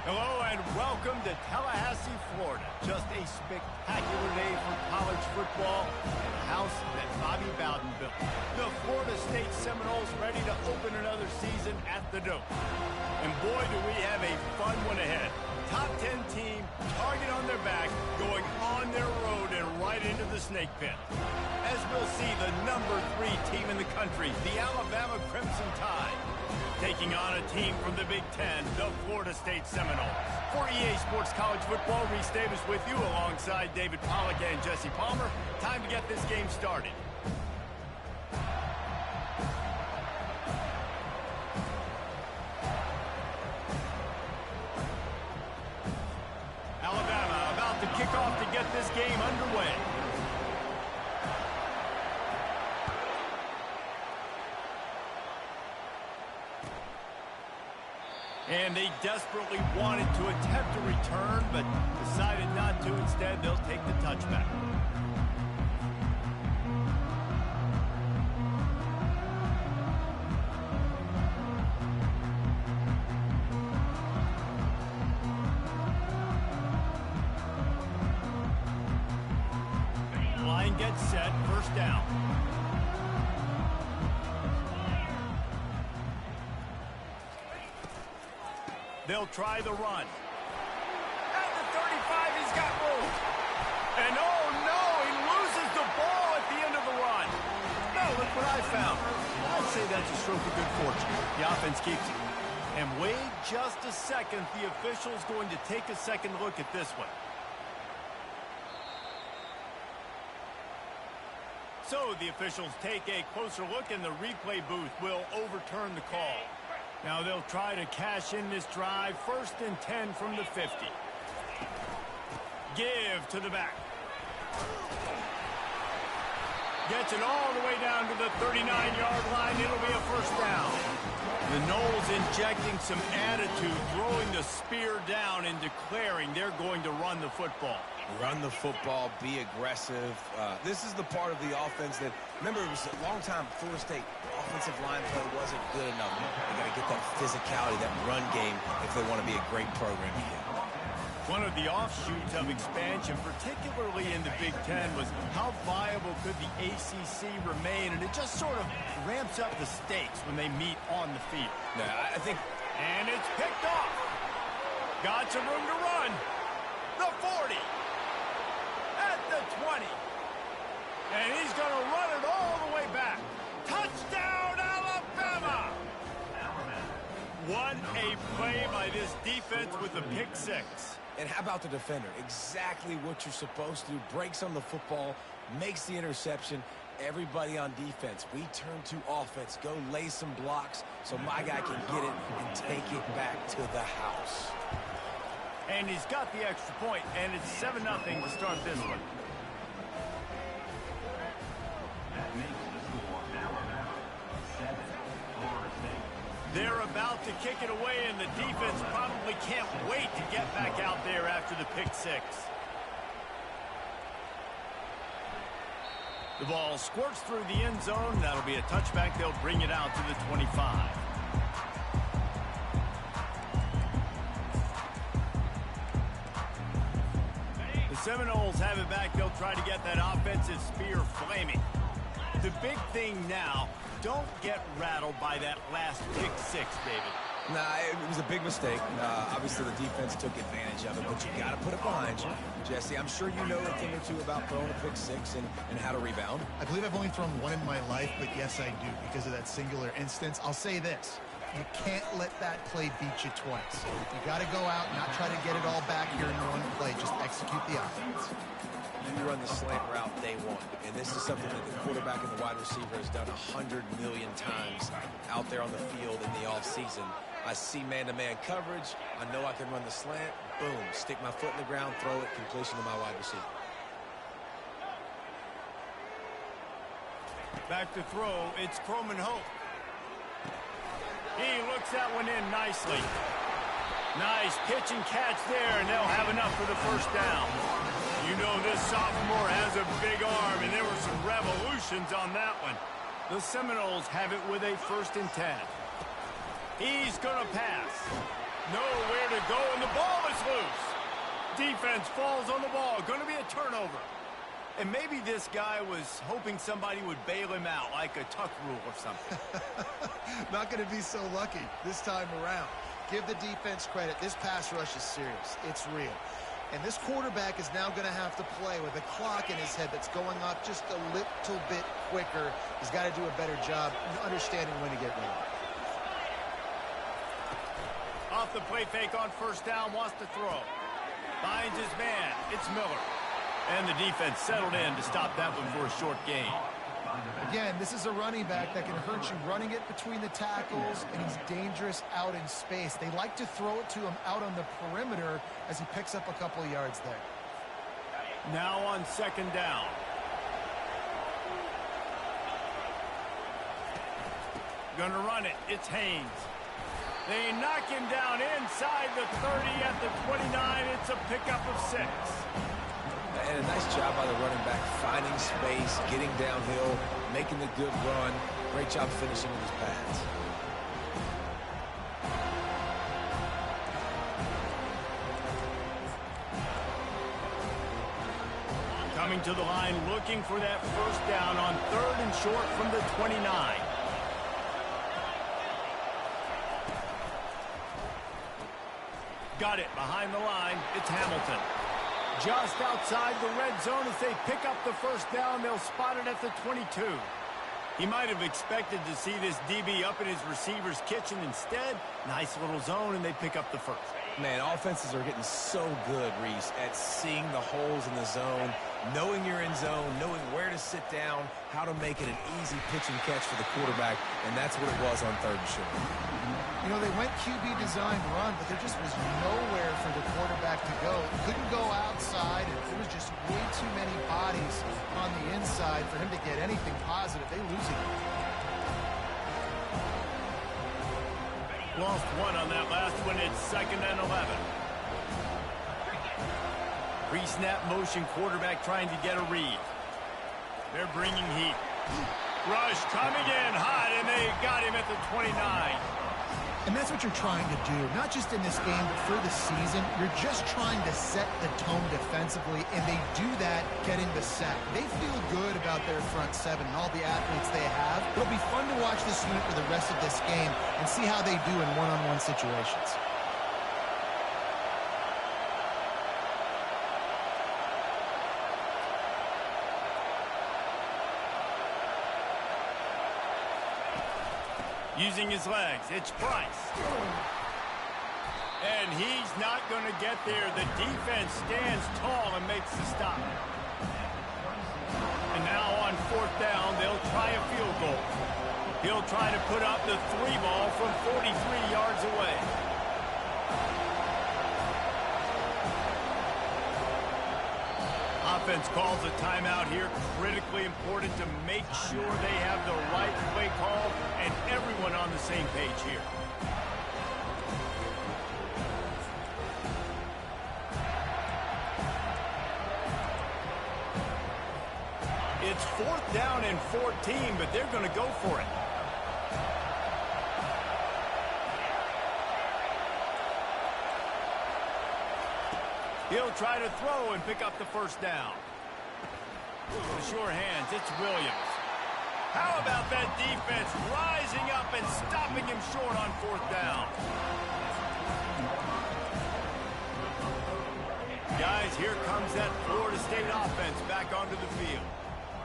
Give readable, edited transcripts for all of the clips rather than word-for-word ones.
Hello and welcome to Tallahassee, Florida. Just a spectacular day for college football and a house that Bobby Bowden built. The Florida State Seminoles ready to open another season at the Dome. And boy, do we have a fun one ahead. Top 10 team, target on their back, going on their road and right into the snake pit. As we'll see, the number 3 team in the country, the Alabama Crimson Tide, taking on a team from the Big Ten, the Florida State Seminoles. For EA Sports College Football, Reese Davis with you alongside David Pollack and Jesse Palmer. Time to get this game started. Alabama about to kick off to get this game underway. And they desperately wanted to attempt a return, but decided not to. Instead, they'll take the touchback. Line gets set, first down. They'll try the run. At the 35, he's got room. And oh no, he loses the ball at the end of the run. No, look what I found. I'd say that's a stroke of good fortune. The offense keeps it. And wait just a second, the official's going to take a second look at this one. So the officials take a closer look and the replay booth will overturn the call. Now they'll try to cash in this drive. 1st and 10 from the 50. Give to the back. Gets it all the way down to the 39-yard line. It'll be a first down. The Noles injecting some attitude, throwing the spear down and declaring they're going to run the football. Run the football, be aggressive. This is the part of the offense that, remember, it was a long time Florida State offensive line play wasn't good enough. They got to get that physicality, that run game, if they want to be a great program again. One of the offshoots of expansion, particularly in the Big Ten, was how viable could the ACC remain, and it just sort of ramps up the stakes when they meet on the field. Yeah, I think... And it's picked off. Got some room to run. The 40. At the 20. And he's going to run it all the way back. Touchdown, Alabama! What a play by this defense with the pick six. And how about the defender? Exactly what you're supposed to do. Breaks on the football, makes the interception. Everybody on defense. We turn to offense. Go lay some blocks so my guy can get it and take it back to the house. And he's got the extra point, and it's 7-0 to start this one. They're about to kick it away, and the defense probably can't wait to get back out there after the pick six. The ball squirts through the end zone. That'll be a touchback. They'll bring it out to the 25. The Seminoles have it back. They'll try to get that offensive spear flaming. The big thing now, don't get rattled by that last pick six, David. Nah, it was a big mistake. Obviously, the defense took advantage of it, but you got to put it behind you. Jesse, I'm sure you know a thing or two about throwing a pick six and how to rebound. I believe I've only thrown one in my life, but yes, I do, because of that singular instance. I'll say this. You can't let that play beat you twice. You got to go out, not try to get it all back here in one play. Just execute the offense. You run the slant route day one, and this is something that the quarterback and the wide receiver has done 100 million times out there on the field in the offseason. I see man-to-man coverage. I know I can run the slant. Boom, stick my foot in the ground, throw it, completion to my wide receiver. Back to throw, it's Croman Hope. He looks that one in nicely. Nice pitch and catch there, and they'll have enough for the first down. You know this sophomore has a big arm, and there were some revolutions on that one. The Seminoles have it with a 1st and 10. He's going to pass. Nowhere to go, and the ball is loose. Defense falls on the ball. Going to be a turnover. And maybe this guy was hoping somebody would bail him out, like a tuck rule or something. Not going to be so lucky this time around. Give the defense credit. This pass rush is serious. It's real. And this quarterback is now going to have to play with a clock in his head that's going up just a little bit quicker. He's got to do a better job understanding when to get rid of it. Off the play fake on first down, wants to throw. Finds his man. It's Miller. And the defense settled in to stop that one for a short gain. Again, this is a running back that can hurt you running it between the tackles, and he's dangerous out in space. They like to throw it to him out on the perimeter as he picks up a couple of yards there. Now on second down. Gonna run it. It's Haynes. They knock him down inside the 30 at the 29. It's a pickup of 6. And a nice job by the running back, finding space, getting downhill, making the good run. Great job finishing with his pads. Coming to the line, looking for that first down on 3rd and short from the 29. Got it behind the line. It's Hamilton. Just outside the red zone as they pick up the first down. They'll spot it at the 22. He might have expected to see this DB up in his receiver's kitchen. Instead, nice little zone, and they pick up the first. Man, offenses are getting so good, Reese, at seeing the holes in the zone, knowing you're in zone, knowing where to sit down, how to make it an easy pitch and catch for the quarterback, and that's what it was on 3rd and short. You know, they went QB designed run, but there just was nowhere for the quarterback to go. Couldn't go outside, and there was just way too many bodies on the inside for him to get anything positive. They lose it. Lost one on that last one. It's 2nd and 11. Pre-snap motion, quarterback trying to get a read. They're bringing heat. Rush coming in hot, and they got him at the 29. And that's what you're trying to do, not just in this game, but for the season. You're just trying to set the tone defensively, and they do that getting the sack. They feel good about their front seven and all the athletes they have. It'll be fun to watch this unit for the rest of this game and see how they do in one-on-one situations. Using his legs, it's Price. And he's not going to get there. The defense stands tall and makes the stop. And now on 4th down, they'll try a field goal. He'll try to put up the 3 ball from 43 yards away. Offense calls a timeout here. Critically important to make sure they have the right play call and everyone on the same page here. It's 4th down and 14, but they're going to go for it. He'll try to throw and pick up the first down. The sure hands, it's Williams. How about that defense rising up and stopping him short on 4th down? Guys, here comes that Florida State offense back onto the field.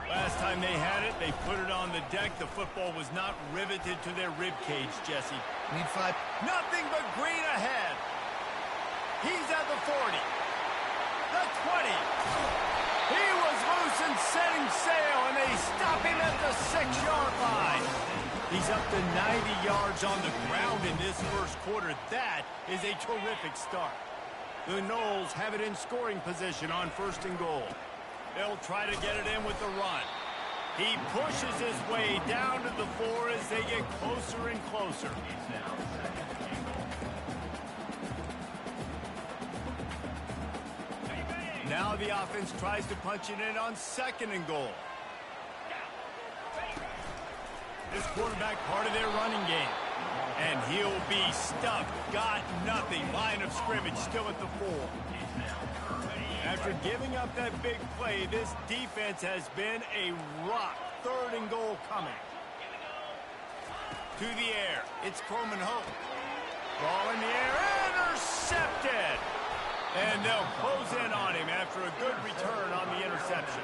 Last time they had it, they put it on the deck. The football was not riveted to their rib cage, Jesse. Need 5. Nothing but green ahead. He's at the 40. The 20. He was loose and setting sail, and they stop him at the 6-yard line. He's up to 90 yards on the ground in this first quarter. That is a terrific start. The Noles have it in scoring position on 1st and goal. They'll try to get it in with the run. He pushes his way down to the 4 as they get closer and closer. Now the offense tries to punch it in on 2nd and goal. This quarterback part of their running game. And he'll be stuck. Got nothing. Line of scrimmage still at the 4. After giving up that big play, this defense has been a rock. 3rd and goal coming. To the air. It's Coleman Hope. Ball in the air. Intercepted. And they'll close in on him after a good return on the interception.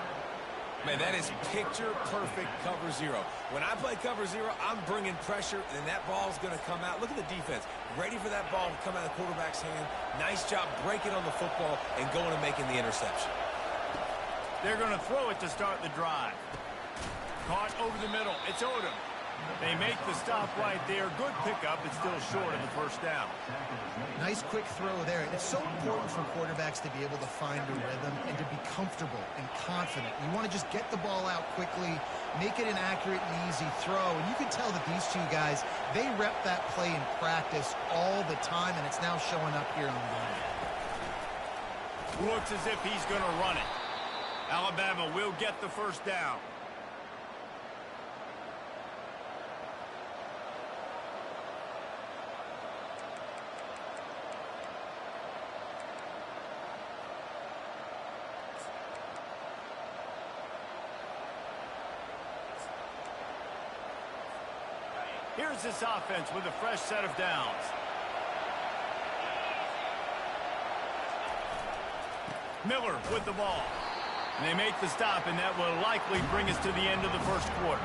Man, that is picture-perfect cover 0. When I play cover 0, I'm bringing pressure, and that ball's going to come out. Look at the defense. Ready for that ball to come out of the quarterback's hand. Nice job breaking on the football and going and making the interception. They're going to throw it to start the drive. Caught over the middle. It's Odom. They make the stop right there. Good pickup. It's still short of the first down. Nice quick throw there. It's so important for quarterbacks to be able to find a rhythm and to be comfortable and confident. You want to just get the ball out quickly, make it an accurate and easy throw. And you can tell that these two guys, they rep that play in practice all the time, and it's now showing up here on the game. Looks as if he's going to run it. Alabama will get the first down. Here's this offense with a fresh set of downs. Miller with the ball. And they make the stop, and that will likely bring us to the end of the first quarter.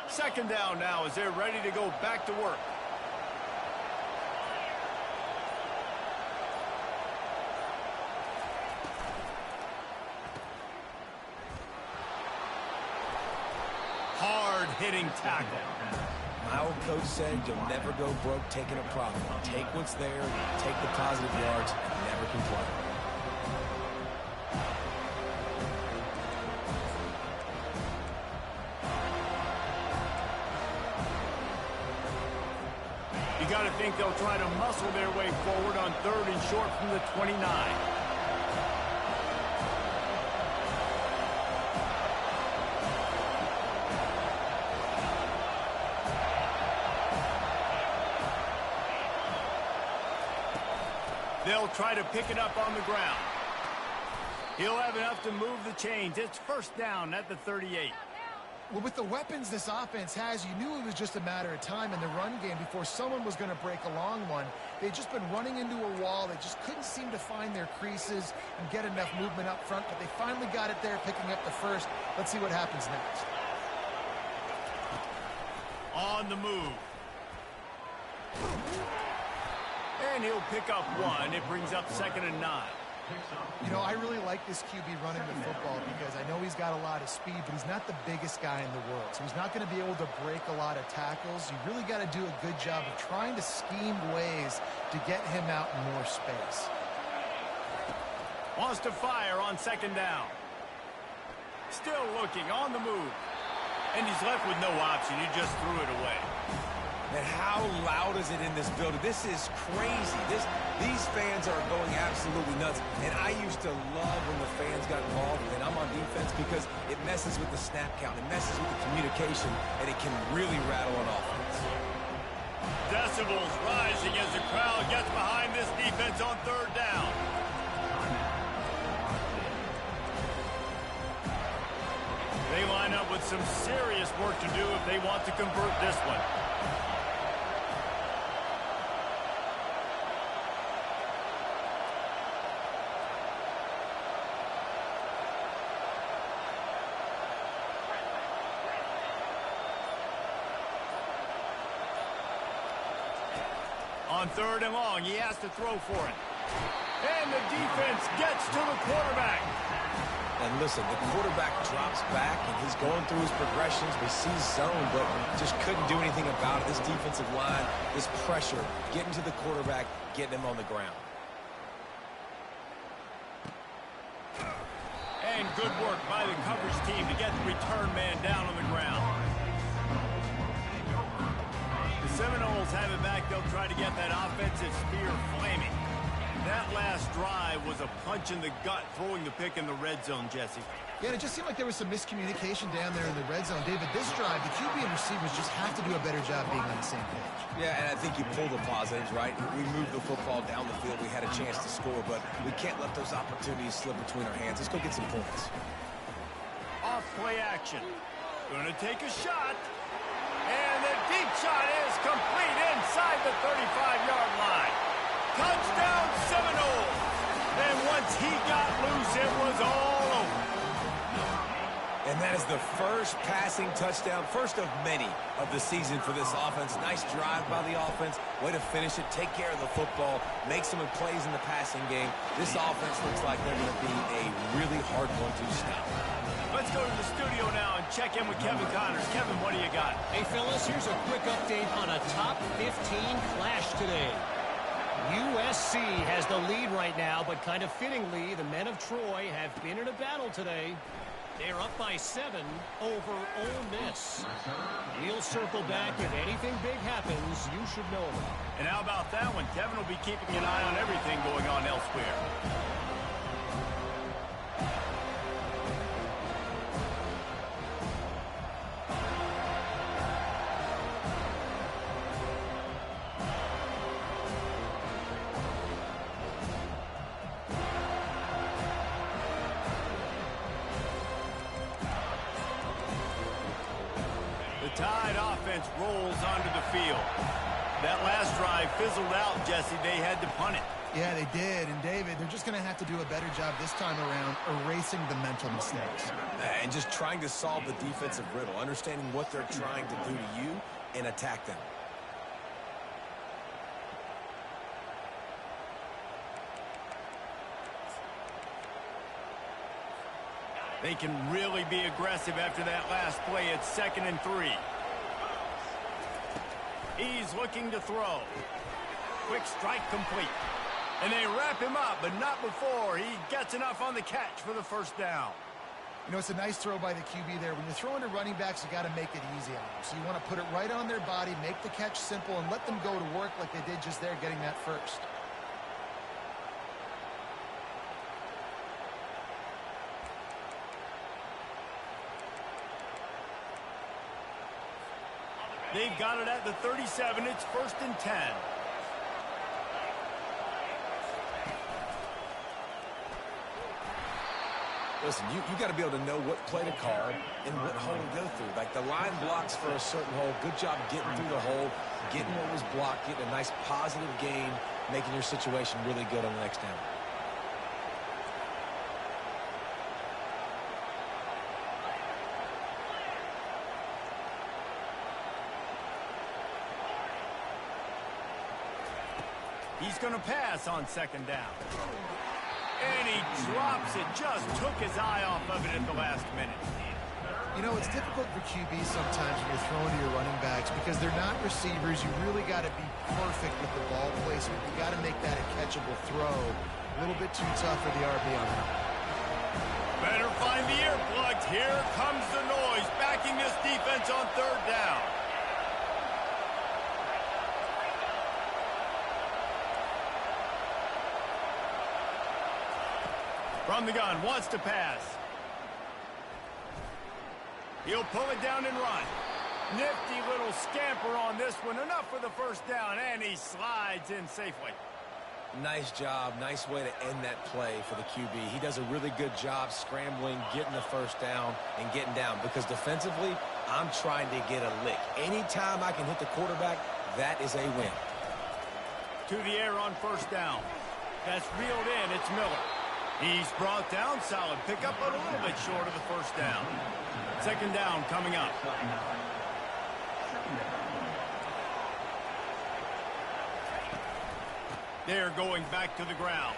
Second down now as they're ready to go back to work. Hard-hitting tackle. My old coach said you'll never go broke taking a profit. Take what's there, take the positive yards, and never complain. You got to think they'll try to muscle their way forward on 3rd and short from the 29. They'll try to pick it up on the ground. He'll have enough to move the chains. It's first down at the 38. Well, with the weapons this offense has, you knew it was just a matter of time in the run game before someone was going to break a long one. They'd just been running into a wall. They just couldn't seem to find their creases and get enough movement up front, but they finally got it there, picking up the first. Let's see what happens next. On the move. And he'll pick up 1. It brings up 2nd and 9. You know, I really like this QB running the football because I know he's got a lot of speed, but he's not the biggest guy in the world. So he's not going to be able to break a lot of tackles. You really got to do a good job of trying to scheme ways to get him out in more space. Wants to fire on 2nd down. Still looking on the move. And he's left with no option. He just threw it away. And how loud is it in this building? This is crazy. These fans are going absolutely nuts. And I used to love when the fans got involved, and I'm on defense because it messes with the snap count. It messes with the communication, and it can really rattle an offense. Decibels rising as the crowd gets behind this defense on 3rd down. They line up with some serious work to do if they want to convert this one. On 3rd and long, he has to throw for it. And the defense gets to the quarterback. And listen, the quarterback drops back, and he's going through his progressions. We see zone, but just couldn't do anything about it. This defensive line, this pressure, getting to the quarterback, getting him on the ground. And good work by the coverage team to get the return man down on the ground. The Seminoles have it back. They'll try to get that offensive spear flaming. That last drive was a punch in the gut, throwing the pick in the red zone, Jesse. Yeah, it just seemed like there was some miscommunication down there in the red zone. David, this drive, the QB and receivers just have to do a better job being on the same page. Yeah, and I think you pull the positives, right? We moved the football down the field. We had a chance to score, but we can't let those opportunities slip between our hands. Let's go get some points. Off play action. Gonna take a shot. And the deep shot is complete inside the 35-yard line. Touchdown Seminoles. And once he got loose, it was all over. And that is the first passing touchdown, first of many of the season for this offense. Nice drive by the offense. Way to finish it, take care of the football, make some plays in the passing game. This offense looks like they're going to be a really hard one to stop. Let's go to the studio now and check in with Kevin Connors. Kevin, what do you got? Hey, fellas, here's a quick update on a top 15 clash today. USC has the lead right now, but kind of fittingly, the men of Troy have been in a battle today. They're up by 7 over Ole Miss. We'll circle back. If anything big happens, you should know about it. And how about that one? Kevin will be keeping an eye on everything going on elsewhere. Tide offense rolls onto the field. That last drive fizzled out, Jesse. They had to punt it. Yeah, they did. And, David, they're just going to have to do a better job this time around erasing the mental mistakes. And just trying to solve the defensive riddle, understanding what they're trying to do to you and attack them. They can really be aggressive after that last play. It's 2nd and 3. He's looking to throw. Quick strike complete. And they wrap him up, but not before he gets enough on the catch for the first down. You know, it's a nice throw by the QB there. When you're throwing to running backs, you got to make it easy on them. So you want to put it right on their body, make the catch simple, and let them go to work like they did just there, getting that first. They've got it at the 37. It's 1st and 10. Listen, you got to be able to know what play to call and what hole to go through. Like the line blocks for a certain hole. Good job getting through the hole, getting what was blocked, getting a nice positive gain, making your situation really good on the next down. He's going to pass on 2nd down. And he drops it. Just took his eye off of it at the last minute. You know, it's difficult for QBs sometimes when you're throwing to your running backs because they're not receivers. You really got to be perfect with the ball placement. You got to make that a catchable throw. A little bit too tough for the RB on that. Better find the earplugs. Here comes the noise, backing this defense on 3rd down. From the gun, wants to pass. He'll pull it down and run. Nifty little scamper on this one. Enough for the first down, and he slides in safely. Nice job. Nice way to end that play for the QB. He does a really good job scrambling, getting the first down, and getting down. Because defensively, I'm trying to get a lick. Anytime I can hit the quarterback, that is a win. To the air on 1st down. That's reeled in. It's Miller. He's brought down. Solid pickup, but a little bit short of the first down. 2nd down coming up. They're going back to the ground.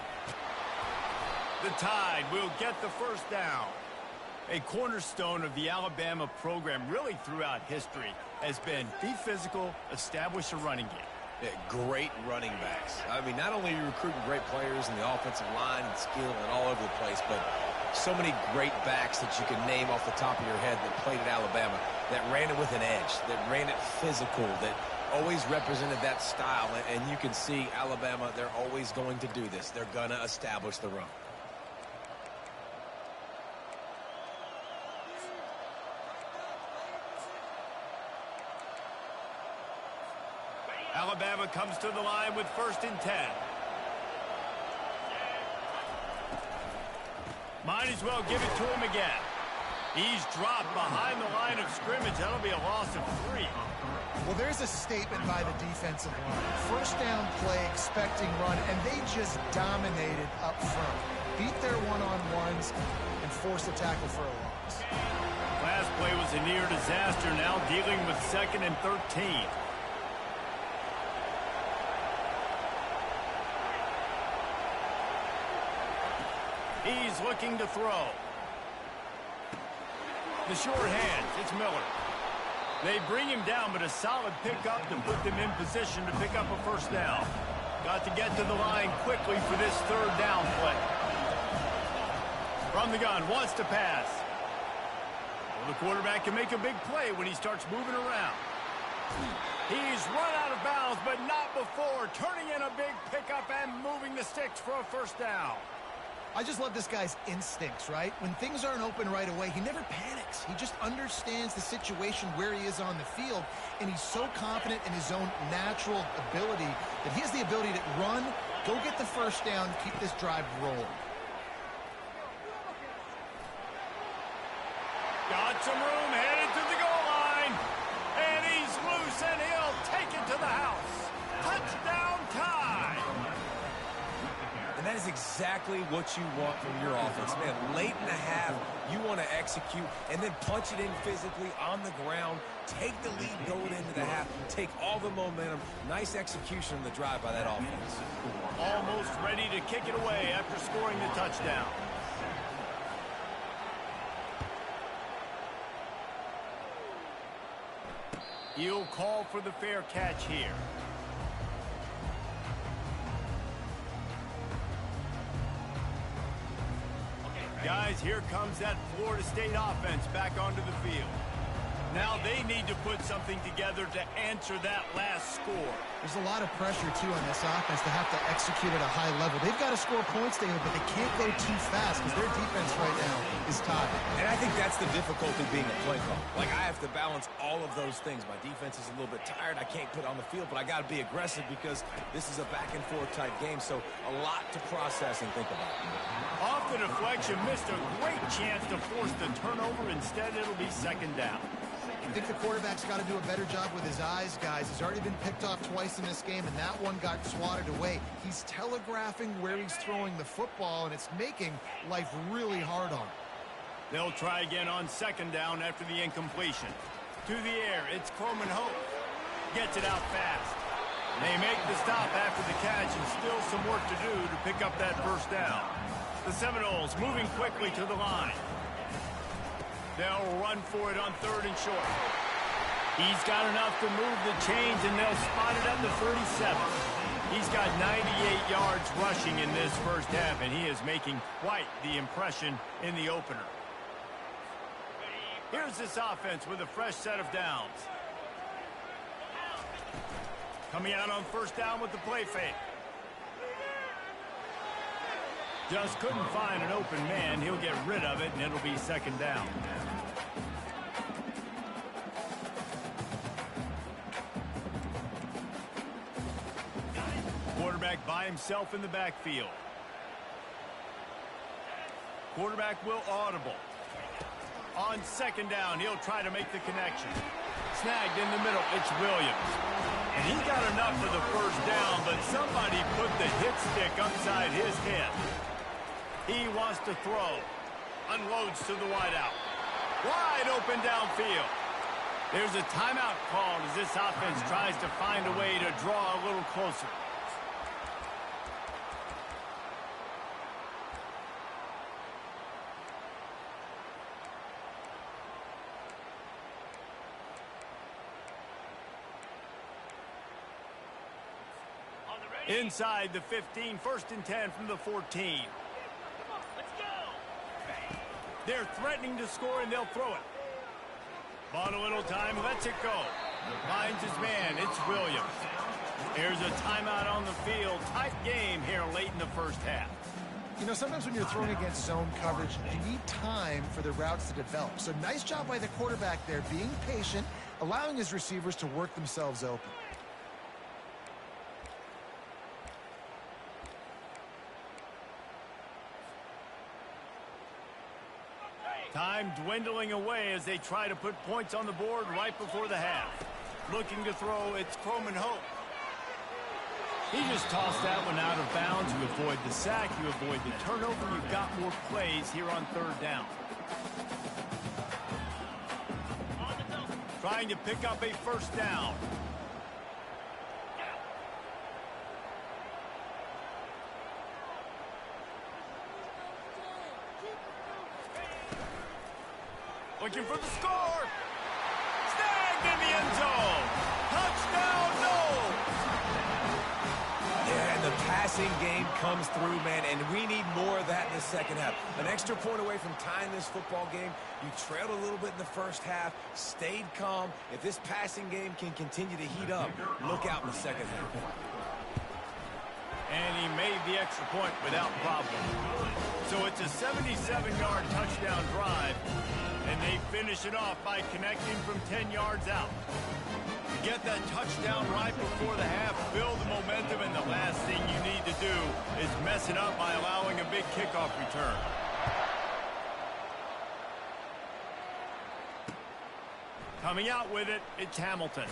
The Tide will get the first down. A cornerstone of the Alabama program really throughout history has been be physical, establish a running game. Yeah, great running backs. I mean, not only are you recruiting great players in the offensive line and skill and all over the place, but so many great backs that you can name off the top of your head that played at Alabama, that ran it with an edge, that ran it physical, that always represented that style. And you can see Alabama, they're always going to do this. They're going to establish the run. Alabama comes to the line with 1st and 10. Might as well give it to him again. He's dropped behind the line of scrimmage. That'll be a loss of 3. Well, there's a statement by the defensive line. 1st down play, expecting run, and they just dominated up front. Beat their one-on-ones and forced a tackle for a loss. Last play was a near disaster, now dealing with 2nd and 13. He's looking to throw. The short hands, it's Miller. They bring him down, but a solid pickup to put them in position to pick up a 1st down. Got to get to the line quickly for this 3rd down play. From the gun, wants to pass. Well, the quarterback can make a big play when he starts moving around. He's run out of bounds, but not before turning in a big pickup and moving the sticks for a 1st down. I just love this guy's instincts, right? When things aren't open right away, he never panics. He just understands the situation where he is on the field, and he's so confident in his own natural ability that he has the ability to run, go get the 1st down, keep this drive rolling. Got some room, headed to the goal line, and he's loose, and he'll take it to the house. Touchdown time! And that is exactly what you want from your offense. Man, late in the half, you want to execute and then punch it in physically on the ground, take the lead going into the half, take all the momentum. Nice execution on the drive by that offense. Almost ready to kick it away after scoring the touchdown. He'll call for the fair catch here. Guys, here comes that Florida State offense back onto the field. Now they need to put something together to answer that last score. There's a lot of pressure, too, on this offense to have to execute at a high level. They've got to score points, David, but they can't go too fast because their defense right now is tied. And I think that's the difficulty being a play call. Like, I have to balance all of those things. My defense is a little bit tired. I can't put on the field, but I got to be aggressive because this is a back-and-forth type game, so a lot to process and think about. Off the deflection, missed a great chance to force the turnover. Instead, it'll be 2nd down. I think the quarterback's got to do a better job with his eyes, guys. He's already been picked off twice in this game, and that one got swatted away. He's telegraphing where he's throwing the football, and it's making life really hard on him. They'll try again on 2nd down after the incompletion. To the air, it's Coleman Hope. Gets it out fast. They make the stop after the catch, and still some work to do to pick up that 1st down. The Seminoles moving quickly to the line. They'll run for it on 3rd and short. He's got enough to move the chains, and they'll spot it at the 37. He's got 98 yards rushing in this 1st half, and he is making quite the impression in the opener. Here's this offense with a fresh set of downs. Coming out on 1st down with the play fake. Just couldn't find an open man. He'll get rid of it, and it'll be 2nd down. Quarterback by himself in the backfield. Quarterback will audible. On 2nd down, he'll try to make the connection. Snagged in the middle, it's Williams. And he got enough for the 1st down, but somebody put the hit stick upside his head. He wants to throw. Unloads to the wideout. Wide open downfield. There's a timeout called as this offense tries to find a way to draw a little closer. Inside the 15, 1st and 10 from the 14. They're threatening to score, and they'll throw it. Bought a little time, lets it go. Finds his man, it's Williams. Here's a timeout on the field. Tight game here late in the first half. You know, sometimes when you're throwing against zone coverage, you need time for the routes to develop. So nice job by the quarterback there, being patient, allowing his receivers to work themselves open. Time dwindling away as they try to put points on the board right before the half. Looking to throw, it's Croman Hope. He just tossed that one out of bounds. You avoid the sack, you avoid the turnover. You've got more plays here on 3rd down. Trying to pick up a 1st down. Looking for the score. Snagged in the end zone. Touchdown, Knowles. Yeah, and the passing game comes through, man, and we need more of that in the second half. An extra point away from tying this football game. You trailed a little bit in the first half, stayed calm. If this passing game can continue to heat up, look out in the second half. And he made the extra point without problem. So it's a 77-yard touchdown drive, and they finish it off by connecting from 10 yards out. To get that touchdown right before the half, build the momentum, and the last thing you need to do is mess it up by allowing a big kickoff return. Coming out with it, it's Hamilton.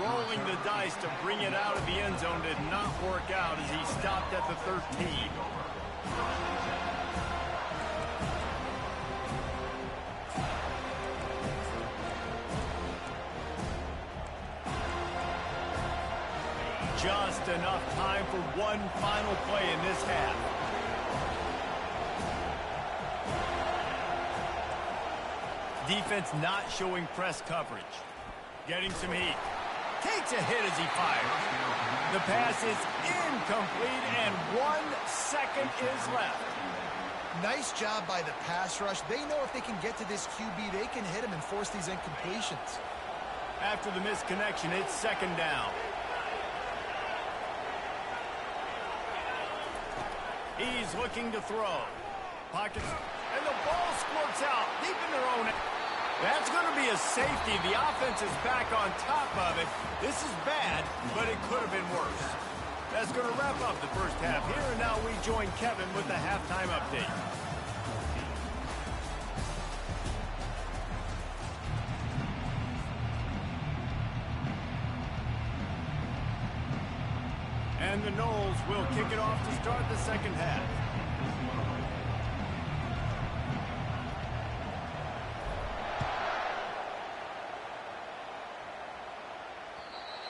Rolling the dice to bring it out of the end zone did not work out as he stopped at the 13. Just enough time for one final play in this half. Defense not showing press coverage. Getting some heat. Takes a hit as he fires. The pass is incomplete, and 1 second is left. Nice job by the pass rush. They know if they can get to this QB, they can hit him and force these incompletions. After the misconnection, it's 2nd down. He's looking to throw. Pockets, and the ball squirts out deep in their own. That's going to be a safety. The offense is back on top of it. This is bad, but it could have been worse. That's going to wrap up the first half here, and now we join Kevin with the halftime update. And the Knowles will kick it off to start the second half.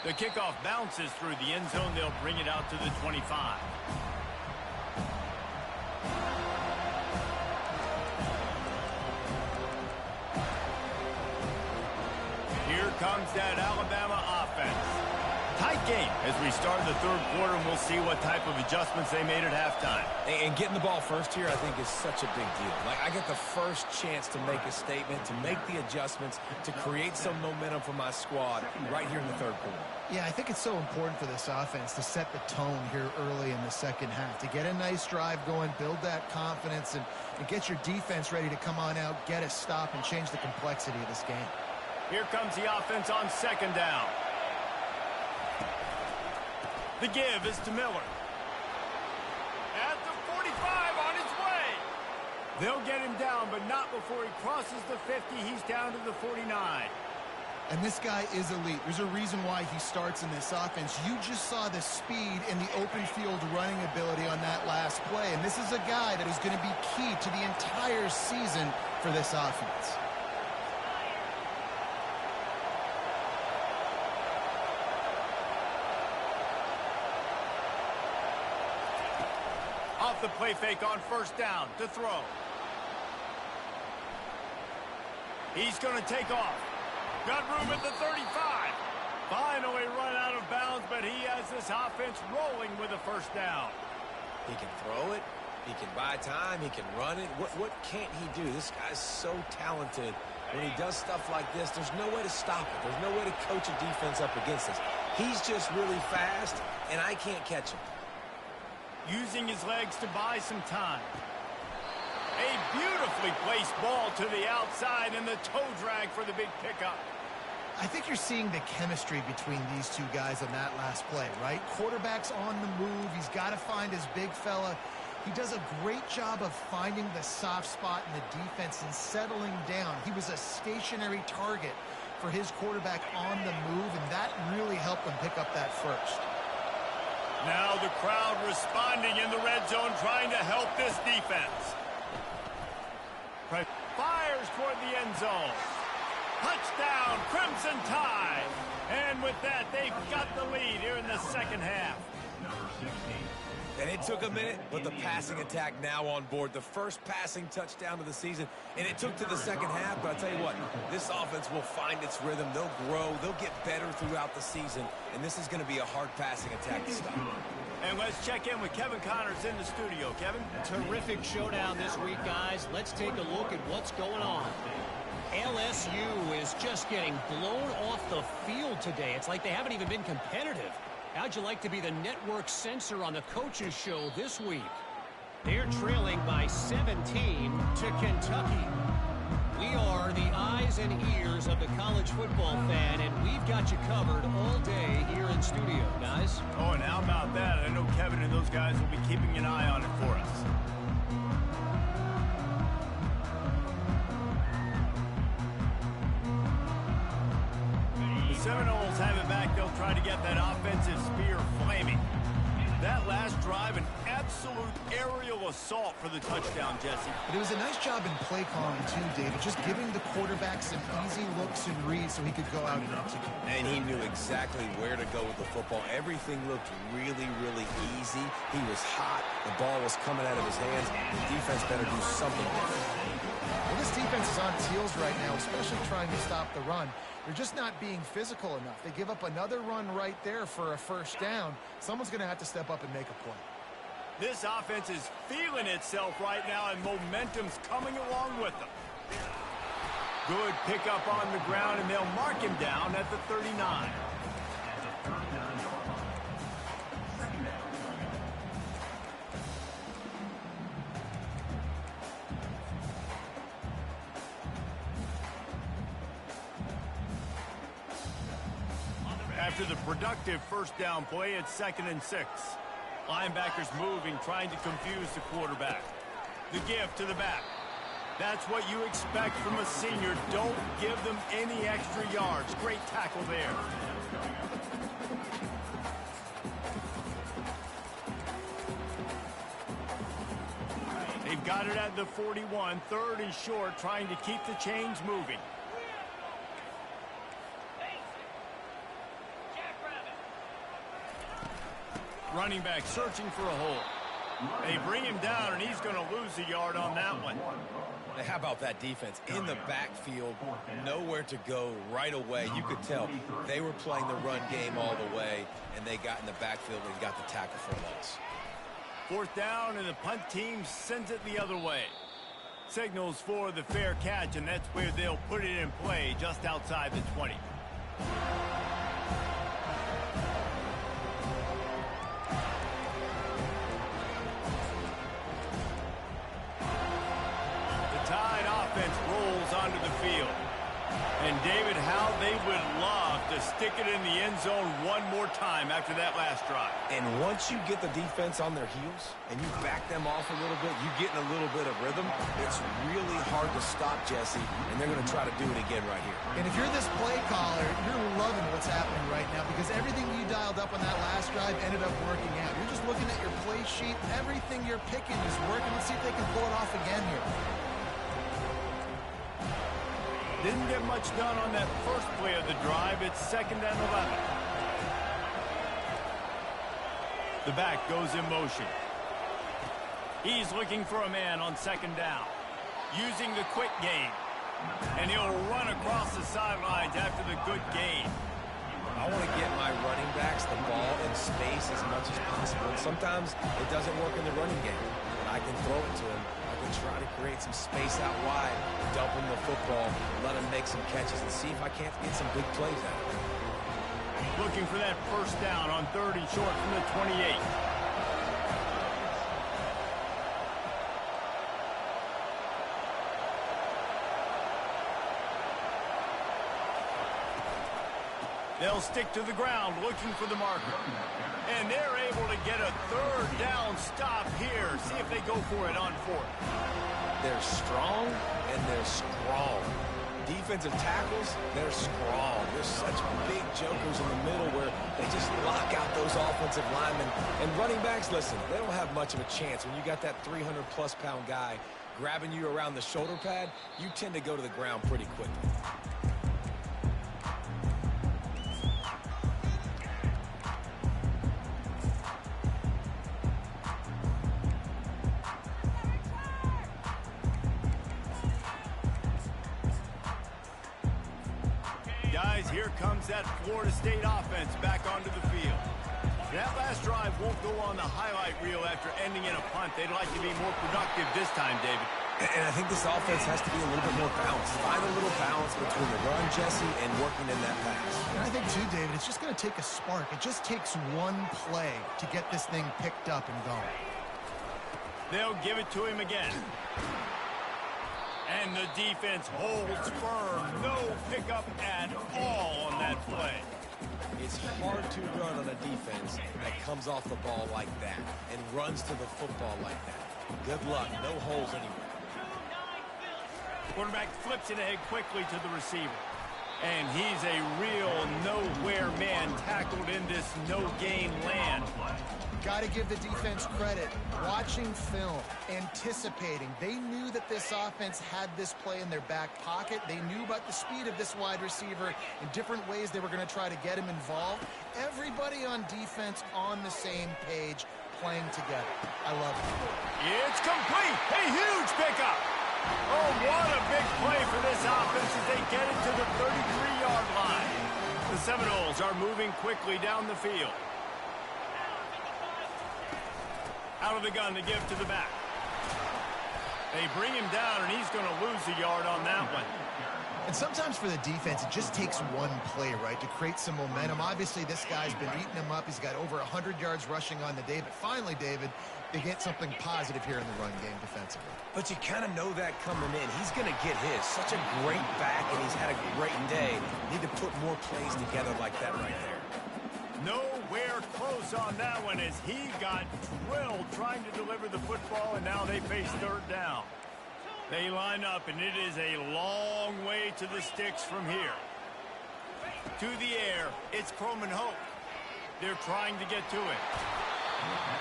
The kickoff bounces through the end zone. They'll bring it out to the 25. Here comes that Alabama offense. Tight game as we start the 3rd quarter, and we'll see what type of adjustments they made at halftime. And getting the ball first here, I think, is such a big deal. Like, I get the first chance to make a statement, to make the adjustments, to create some momentum for my squad right here in the 3rd quarter. Yeah, I think it's so important for this offense to set the tone here early in the second half, to get a nice drive going, build that confidence, and get your defense ready to come on out, get a stop, and change the complexity of this game. Here comes the offense on 2nd down. The give is to Miller. At the 45 on his way. They'll get him down, but not before he crosses the 50. He's down to the 49. And this guy is elite. There's a reason why he starts in this offense. You just saw the speed and the open field running ability on that last play. And this is a guy that is going to be key to the entire season for this offense. Off the play fake on 1st down to throw. He's going to take off. Got room at the 35. Finally run out of bounds, but he has this offense rolling with a first down. He can throw it. He can buy time. He can run it. What can't he do? This guy's so talented. When he does stuff like this, there's no way to stop it. There's no way to coach a defense up against this. He's just really fast, and I can't catch him. Using his legs to buy some time. A beautifully placed ball to the outside, and the toe drag for the big pickup. I think you're seeing the chemistry between these two guys on that last play, right? Quarterback's on the move. He's got to find his big fella. He does a great job of finding the soft spot in the defense and settling down. He was a stationary target for his quarterback on the move, and that really helped him pick up that first. Now the crowd responding in the red zone, trying to help this defense. Fires toward the end zone. Touchdown, Crimson Tide. And with that, they've got the lead here in the second half. And it took a minute, but the passing attack now on board. The first passing touchdown of the season, and it took to the second half. But I'll tell you what, this offense will find its rhythm. They'll grow. They'll get better throughout the season. And this is going to be a hard passing attack to stop. And let's check in with Kevin Connors in the studio. Kevin? Terrific showdown this week, guys. Let's take a look at what's going on. LSU is just getting blown off the field today. It's like they haven't even been competitive. How'd you like to be the network censor on the coaches show this week? They're trailing by 17 to Kentucky. We are the eyes and ears of the college football fan, and we've got you covered all day here in studio, guys. Oh, and how about that? I know Kevin and those guys will be keeping an eye on it for us. The Seminoles have it back. They'll try to get that offensive spear flaming. That last drive, an absolute aerial assault for the touchdown, Jesse. But it was a nice job in play calling, too, David, just giving the quarterback some easy looks and reads so he could go out and execute. And he knew exactly where to go with the football. Everything looked really, really easy. He was hot. The ball was coming out of his hands. The defense better do something different. Well, this defense is on its heels right now, especially trying to stop the run. They're just not being physical enough. They give up another run right there for a first down. Someone's going to have to step up and make a play. This offense is feeling itself right now, and momentum's coming along with them. Good pickup on the ground, and they'll mark him down at the 39. After the productive first down play, it's 2nd and 6. Linebackers moving, trying to confuse the quarterback. The give to the back. That's what you expect from a senior. Don't give them any extra yards. Great tackle there. They've got it at the 41. 3rd and short, trying to keep the chains moving. Running back searching for a hole. They bring him down, and he's going to lose a yard on that one. How about that defense? In the backfield, nowhere to go right away. You could tell they were playing the run game all the way, and they got in the backfield and got the tackle for a loss. 4th down, and the punt team sends it the other way. Signals for the fair catch, and that's where they'll put it in play just outside the 20. Onto the field. And David, how they would love to stick it in the end zone one more time after that last drive. And once you get the defense on their heels and you back them off a little bit, you get in a little bit of rhythm, it's really hard to stop, Jesse, and they're going to try to do it again right here. And if you're this play caller, you're loving what's happening right now because everything you dialed up on that last drive ended up working out. You're just looking at your play sheet. Everything you're picking is working. Let's see if they can pull it off again here. Didn't get much done on that first play of the drive. It's 2nd and 11. The back goes in motion. He's looking for a man on 2nd down. Using the quick game. And he'll run across the sidelines after the good gain. I want to get my running backs the ball in space space as much as possible. And sometimes it doesn't work in the running game. But I can throw it to him. I can try to create some space out wide, dump him the football, let him make some catches, and see if I can't get some big plays out of him. Looking for that first down on 3rd and short from the 28. They'll stick to the ground looking for the marker. And they're able to get a 3rd down stop here. See if they go for it on 4th. They're strong and they're strong. Defensive tackles, they're strong. There's such big jokers in the middle where they just lock out those offensive linemen. And running backs, listen, they don't have much of a chance. When you got that 300-plus pound guy grabbing you around the shoulder pad, you tend to go to the ground pretty quickly. Guys, here comes that Florida State offense back onto the field. That last drive won't go on the highlight reel after ending in a punt. They'd like to be more productive this time, David. And I think this offense has to be a little bit more balanced. Find a little balance between the run, Jesse, and working in that pass. And I think, too, David, it's just going to take a spark. It just takes one play to get this thing picked up and going. They'll give it to him again. And the defense holds firm. No pickup at all on that play. It's hard to run on a defense that comes off the ball like that and runs to the football like that. Good luck. No holes anywhere. Quarterback flips it ahead quickly to the receiver. And he's a real nowhere man tackled in this no-gain land. Got to give the defense credit. Watching film, anticipating. They knew that this offense had this play in their back pocket. They knew about the speed of this wide receiver in different ways they were going to try to get him involved. Everybody on defense on the same page, playing together. I love it. It's complete. A huge pickup. Oh, what a big play for this offense as they get it to the 33-yard line. The Seminoles are moving quickly down the field. Out of the gun to give to the back. They bring him down, and he's going to lose a yard on that one. And sometimes for the defense, it just takes one play, right, to create some momentum. Obviously, this guy's been eating him up. He's got over 100 yards rushing on the day. But finally, David, they get something positive here in the run game defensively. But you kind of know that coming in. He's going to get his. Such a great back, and he's had a great day. Need to put more plays together like that right there. Nowhere close on that one as he got drilled trying to deliver the football, and now they face 3rd down. They line up, and it is a long way to the sticks from here. To the air, it's Croman Hope. They're trying to get to it.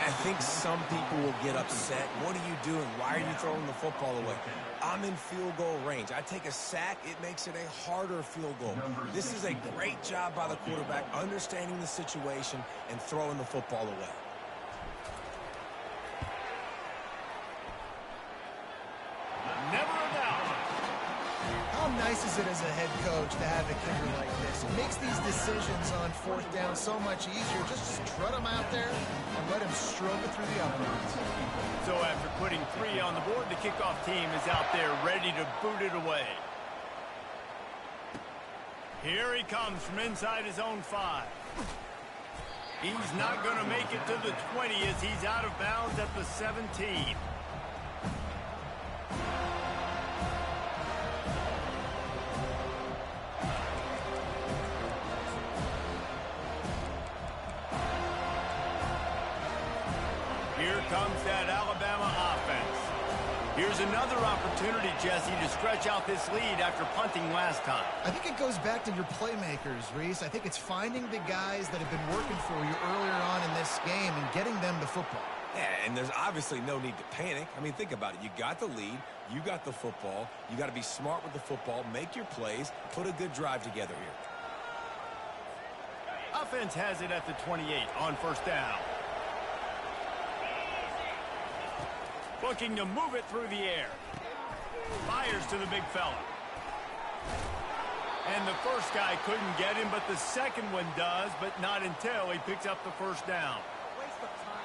I think some people will get upset. What are you doing? Why are you throwing the football away? I'm in field goal range. I take a sack, it makes it a harder field goal. This is a great job by the quarterback, understanding the situation and throwing the football away. Never a doubt. How nice is it as a head coach to have a kicker like this? It makes these decisions on 4th down so much easier. Just strut him out there and let him stroke it through the uprights. So after putting 3 on the board, the kickoff team is out there ready to boot it away. Here he comes from inside his own 5. He's not going to make it to the 20 as he's out of bounds at the 17. Here comes that Alabama offense. Here's another opportunity, Jesse, to stretch out this lead after punting last time. I think it goes back to your playmakers, Reese. I think it's finding the guys that have been working for you earlier on in this game and getting them the football. Yeah, and there's obviously no need to panic. I mean, think about it. You got the lead. You got the football. You got to be smart with the football, make your plays, put a good drive together here. Offense has it at the 28 on 1st down. Looking to move it through the air. Fires to the big fella. And the first guy couldn't get him, but the second one does, but not until he picks up the first down. Waste of time.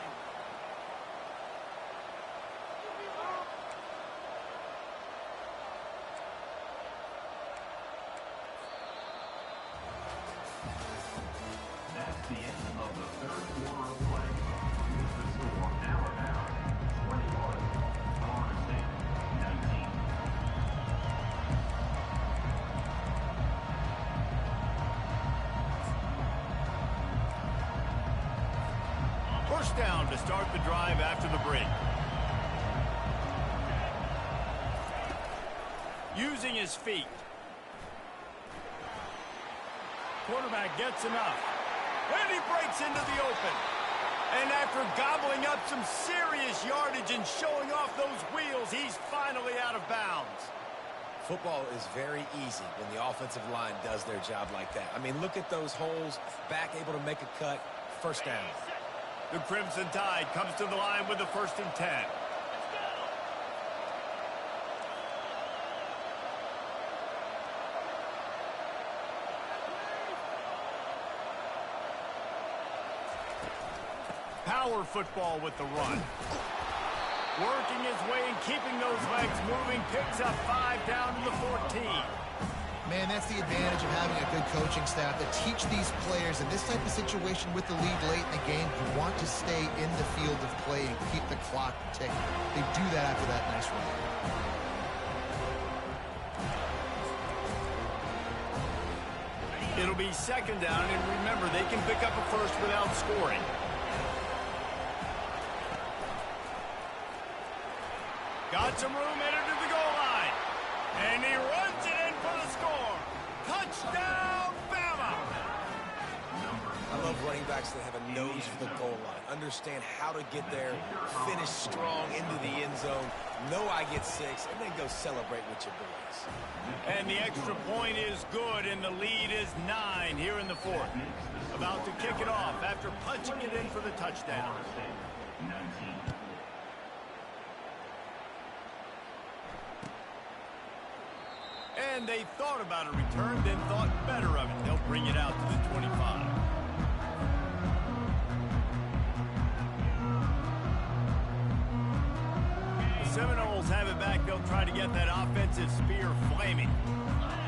That's the end of the third quarter of play. Here's the score, Alabama 21, Florida State 19. First down to start the drive after the break. Using his feet. Quarterback gets enough. And he breaks into the open. And after gobbling up some serious yardage and showing off those wheels, he's finally out of bounds. Football is very easy when the offensive line does their job like that. I mean, look at those holes. Back able to make a cut. First down. The Crimson Tide comes to the line with the 1st and 10. Power football with the run. Working his way and keeping those legs moving. Picks up 5 down to the 14. Man, that's the advantage of having a good coaching staff that teach these players in this type of situation with the lead late in the game. You want to stay in the field of play and keep the clock ticking. They do that after that nice run. It'll be 2nd down, and remember, they can pick up a first without scoring. Got some room, headed to the goal line. And he runs it in for the score. Touchdown, Bama! I love running backs that have a nose for the goal line. Understand how to get there, finish strong into the end zone, know I get 6, and then go celebrate with your boys. And the extra point is good, and the lead is 9 here in the 4th. About to kick it off after punching it in for the touchdown. And they thought about a return, then thought better of it. They'll bring it out to the 25. The Seminoles have it back. They'll try to get that offensive spear flaming.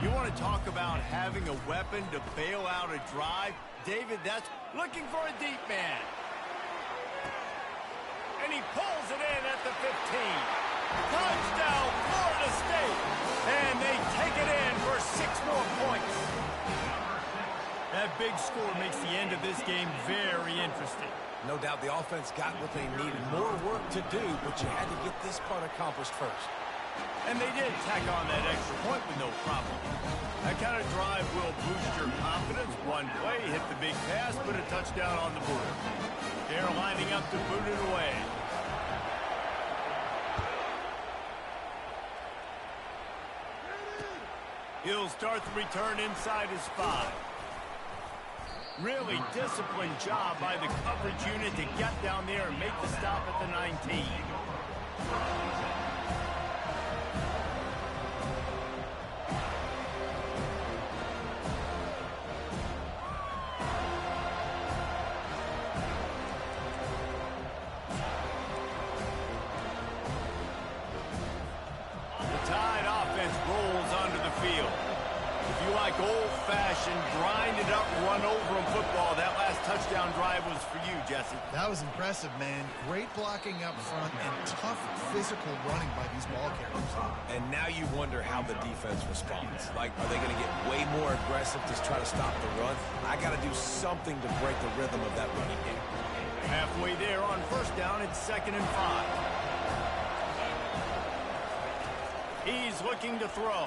You want to talk about having a weapon to bail out a drive? David, that's looking for a deep man. And he pulls it in at the 15. Touchdown, Florida State. And they take it in for 6 more points. That big score makes the end of this game very interesting. No doubt the offense got what they needed. More work to do, but you had to get this part accomplished first. And they did tack on that extra point with no problem. That kind of drive will boost your confidence. One play, hit the big pass, put a touchdown on the board. They're lining up to boot it away. He'll start the return inside his 5. Really disciplined job by the coverage unit to get down there and make the stop at the 19. The Tide offense rolls onto the field. If you like old-fashioned, grind-it-up, run-over-'em football, that last touchdown drive was for you, Jesse. That was impressive, man. Great blocking up front and tough physical running by these ball carriers. And now you wonder how the defense responds. Like, are they going to get way more aggressive to try to stop the run? I got to do something to break the rhythm of that running game. Halfway there on 1st down, it's 2nd and 5. He's looking to throw.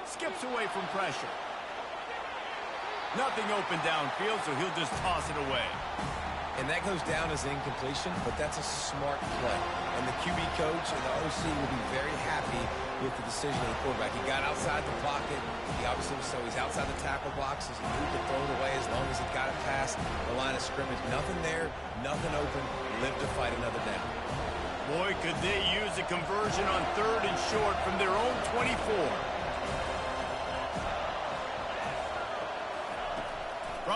Skips away from pressure. Nothing open downfield, so he'll just toss it away. And that goes down as incompletion, but that's a smart play. And the QB coach and the OC will be very happy with the decision of the quarterback. He got outside the pocket. He obviously so he's outside the tackle box. He knew he could throw it away as long as he got it past the line of scrimmage. Nothing there, nothing open. Live to fight another down. Boy, could they use a conversion on 3rd and short from their own 24.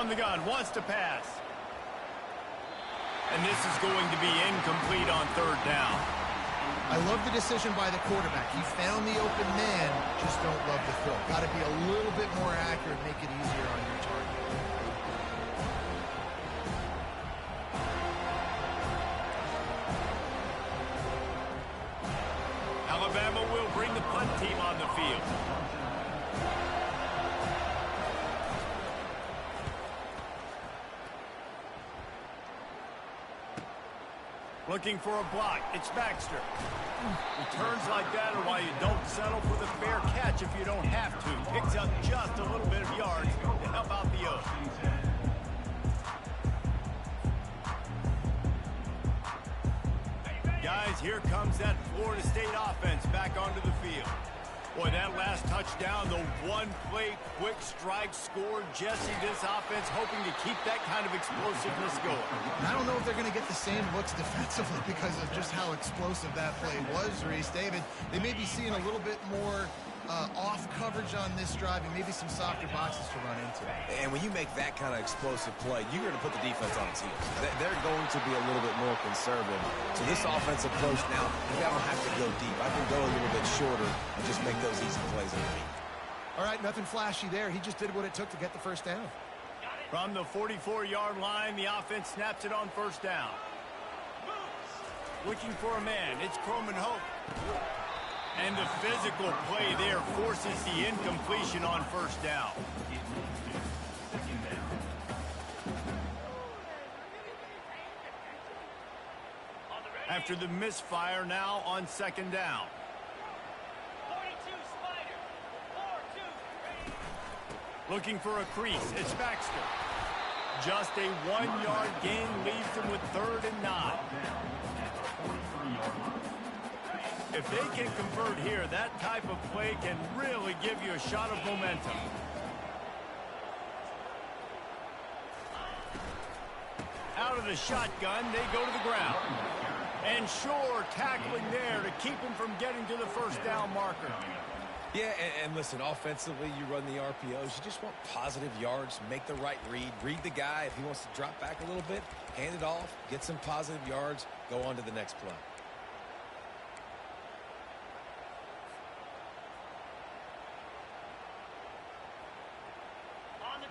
From the gun, wants to pass. And this is going to be incomplete on third down. I love the decision by the quarterback. He found the open man, just don't love the throw. Got to be a little bit more accurate, make it easier on your target. Alabama will bring the punt team on the field. Looking for a block. It's Baxter. Returns like that are why you don't settle for the fair catch if you don't have to. Picks up just a little bit of yards to help out the Oaks. Guys, here comes that Florida State offense back onto the field. Boy, that last touchdown, the one-play quick strike score. Jesse, this offense hoping to keep that kind of explosiveness going. And I don't know if they're going to get the same looks defensively because of just how explosive that play was, Reese. David, they may be seeing a little bit more off coverage on this drive and maybe some softer boxes to run into. And when you make that kind of explosive play, you're going to put the defense on its heels. They're going to be a little bit more conservative. So this offensive approach now, I don't have to go deep. I can go a little bit shorter and just make those easy plays underneath. All right, nothing flashy there. He just did what it took to get the first down. From the 44-yard line, the offense snaps it on first down. Looking for a man. It's Coleman Hope. And the physical play there forces the incompletion on first down. After the misfire, now on second down. Looking for a crease. It's Baxter. Just a 1-yard gain leaves them with 3rd and 9. If they can convert here, that type of play can really give you a shot of momentum. Out of the shotgun, they go to the ground. And Shore tackling there to keep him from getting to the first down marker. Yeah, and listen, offensively, you run the RPOs. You just want positive yards, make the right read. Read the guy. If he wants to drop back a little bit, hand it off, get some positive yards, go on to the next play.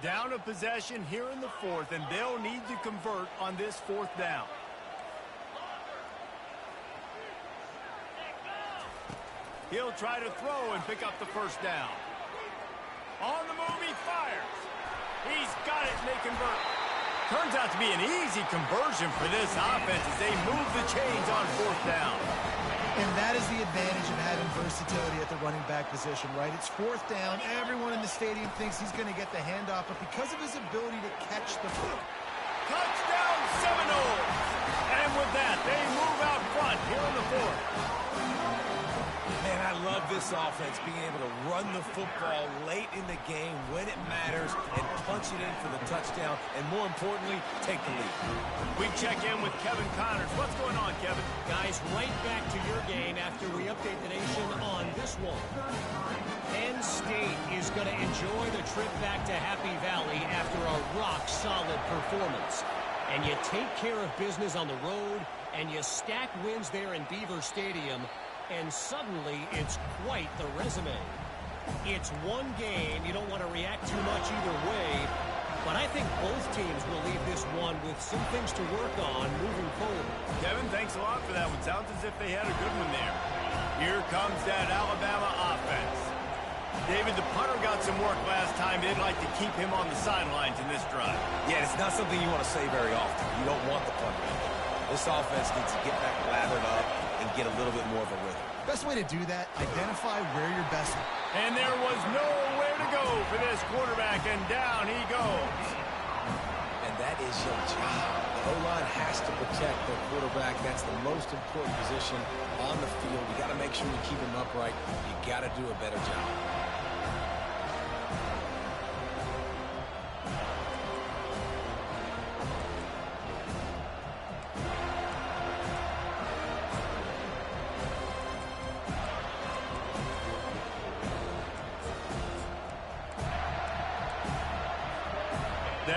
Down a possession here in the 4th, and they'll need to convert on this 4th down. He'll try to throw and pick up the first down. On the move, he fires. He's got it, and they convert. Turns out to be an easy conversion for this offense as they move the chains on 4th down. And that is the advantage of having versatility at the running back position, right? It's 4th down. Everyone in the stadium thinks he's going to get the handoff, but because of his ability to catch the ball. Touchdown, Seminoles! And with that, they move out front here in the 4th. Man, I love this offense, being able to run the football late in the game when it matters and punch it in for the touchdown, and more importantly, take the lead. We check in with Kevin Connors. What's going on, Kevin? Guys, right back to your game after we update the nation on this one. Penn State is going to enjoy the trip back to Happy Valley after a rock-solid performance. And you take care of business on the road, and you stack wins there in Beaver Stadium, and suddenly it's quite the resume. It's one game. You don't want to react too much either way, but I think both teams will leave this one with some things to work on moving forward. Kevin, thanks a lot for that one. Sounds as if they had a good one there. Here comes that Alabama offense. David, the punter got some work last time. They'd like to keep him on the sidelines in this drive. Yeah, it's not something you want to say very often. You don't want the punter out there. This offense needs to get back lathered up and get a little bit more of a rhythm. Best way to do that, identify where your best. And there was nowhere to go for this quarterback, and down he goes. And that is your job. The O-line has to protect the quarterback. That's the most important position on the field. You got to make sure you keep him upright. You got to do a better job.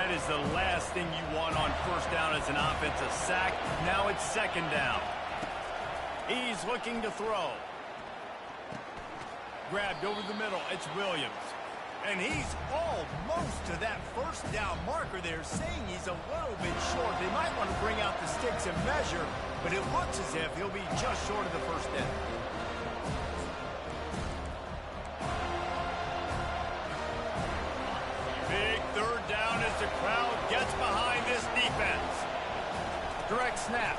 That is the last thing you want on first down as an offensive sack. Now it's second down. He's looking to throw. Grabbed over the middle. It's Williams. And he's almost to that first down marker there, saying he's a little bit short. They might want to bring out the sticks and measure, but it looks as if he'll be just short of the first down. Big third down as the crowd gets behind this defense. Direct snap.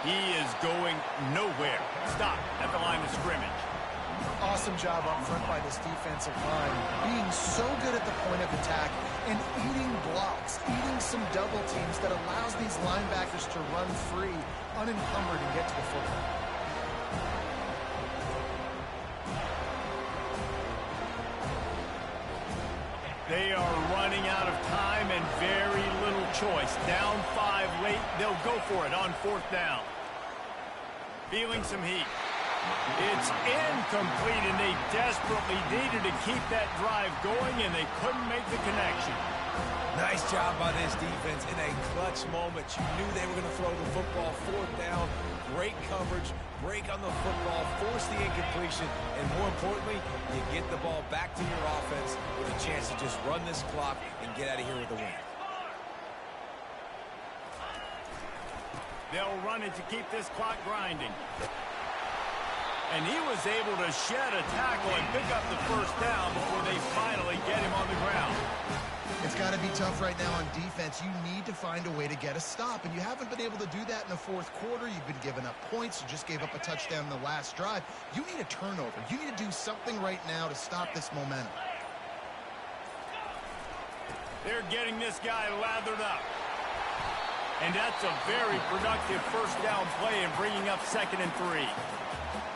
He is going nowhere. Stop at the line of scrimmage. Awesome job up front by this defensive line, being so good at the point of attack and eating blocks, eating some double teams that allows these linebackers to run free, unencumbered, and get to the football. They are running out of time and very little choice. Down 5 late, they'll go for it on fourth down. Feeling some heat. It's incomplete, and they desperately needed to keep that drive going, and they couldn't make the connection. Nice job by this defense in a clutch moment. You knew they were going to throw the football. Fourth down, great coverage, break on the football, force the incompletion, and more importantly, you get the ball back to your offense with a chance to just run this clock and get out of here with a win. They'll run it to keep this clock grinding. And he was able to shed a tackle and pick up the first down before they finally get him on the ground. It's got to be tough right now on defense. You need to find a way to get a stop, and you haven't been able to do that in the fourth quarter. You've been giving up points. You just gave up a touchdown in the last drive. You need a turnover. You need to do something right now to stop this momentum. They're getting this guy lathered up. And that's a very productive first down play and bringing up 2nd and 3.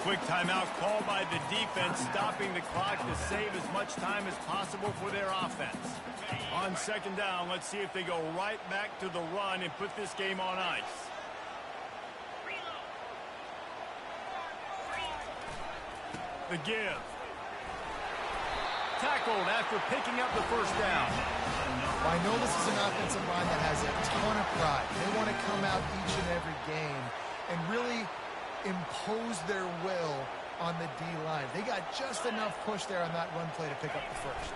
Quick timeout called by the defense, stopping the clock to save as much time as possible for their offense. On 2nd down, let's see if they go right back to the run and put this game on ice. The give. Tackled after picking up the first down. I know this is an offensive line that has a ton of pride. They want to come out each and every game and really impose their will on the D-line. They got just enough push there on that run play to pick up the first.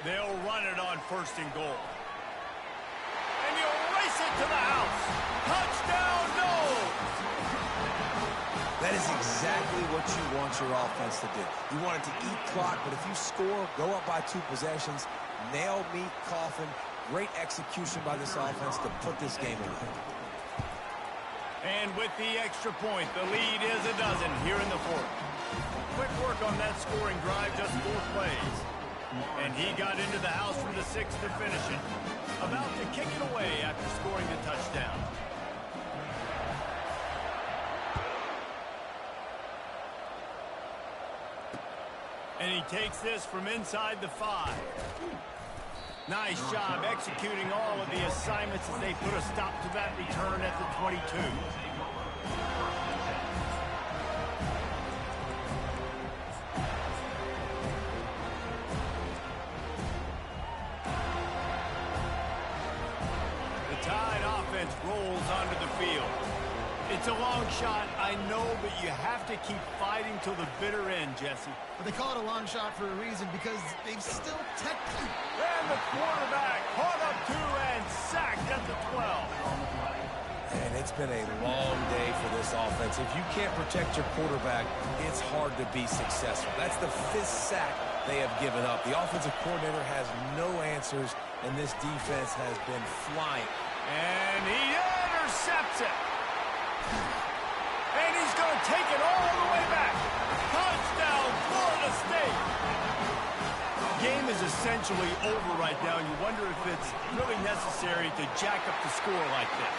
They'll run it on 1st and goal. And he'll race it to the house. Touchdown, no! That is exactly what you want your offense to do. You want it to eat clock, but if you score, go up by 2 possessions, nail, meet, coffin. Great execution by this offense to put this game away. And with the extra point, the lead is a dozen here in the fourth. Quick work on that scoring drive, just 4 plays. And he got into the house from the 6th to finish it. About to kick it away after scoring the touchdown. And he takes this from inside the 5. Nice job executing all of the assignments as they put a stop to that return at the 22. The Tide offense rolls onto the field. It's a long shot, I know, but you have to keep fighting till the bitter end, Jesse. But they call it a long shot for a reason, because they've still technically... And the quarterback caught up 2 and sacked at the 12. And it's been a long day for this offense. If you can't protect your quarterback, it's hard to be successful. That's the 5th sack they have given up. The offensive coordinator has no answers, and this defense has been flying. And he intercepts it. And he's going to take it all the way back. Touchdown, Florida State. Game is essentially over right now, and you wonder if it's really necessary to jack up the score like this.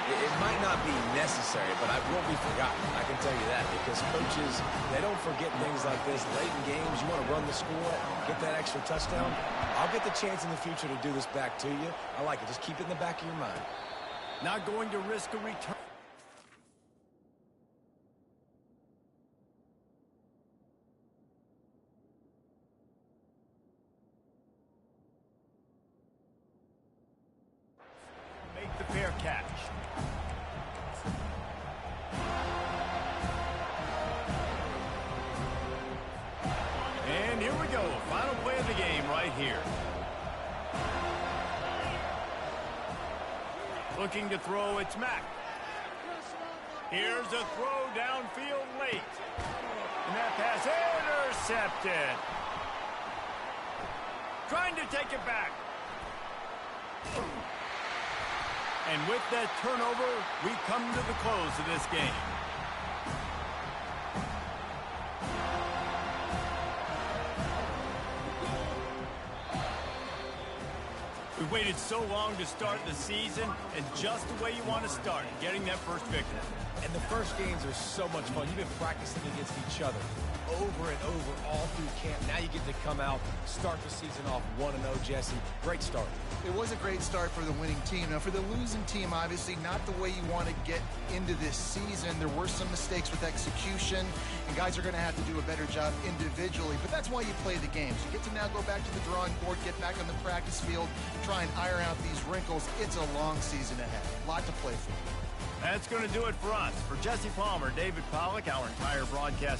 It might not be necessary, but I won't be forgotten. I can tell you that, because coaches, they don't forget things like this. Late in games, you want to run the score, get that extra touchdown. I'll get the chance in the future to do this back to you. I like it. Just keep it in the back of your mind. Not going to risk a return. catch. And here we go. Final play of the game right here. Looking to throw, it's Mack. Here's a throw downfield late. And that pass intercepted. Trying to take it back. And with that turnover, we come to the close of this game. We waited so long to start the season, and just the way you want to start, getting that first victory. And the first games are so much fun. You've been practicing against each other over and over all through camp. Now you get to come out, start the season off 1-0, Jesse. Great start. It was a great start for the winning team. Now, for the losing team, obviously not the way you want to get into this season. There were some mistakes with execution, and guys are going to have to do a better job individually. But that's why you play the games. You get to now go back to the drawing board, get back on the practice field, try and iron out these wrinkles. It's a long season ahead. A lot to play for. That's going to do it for us. For Jesse Palmer, David Pollack, our entire broadcast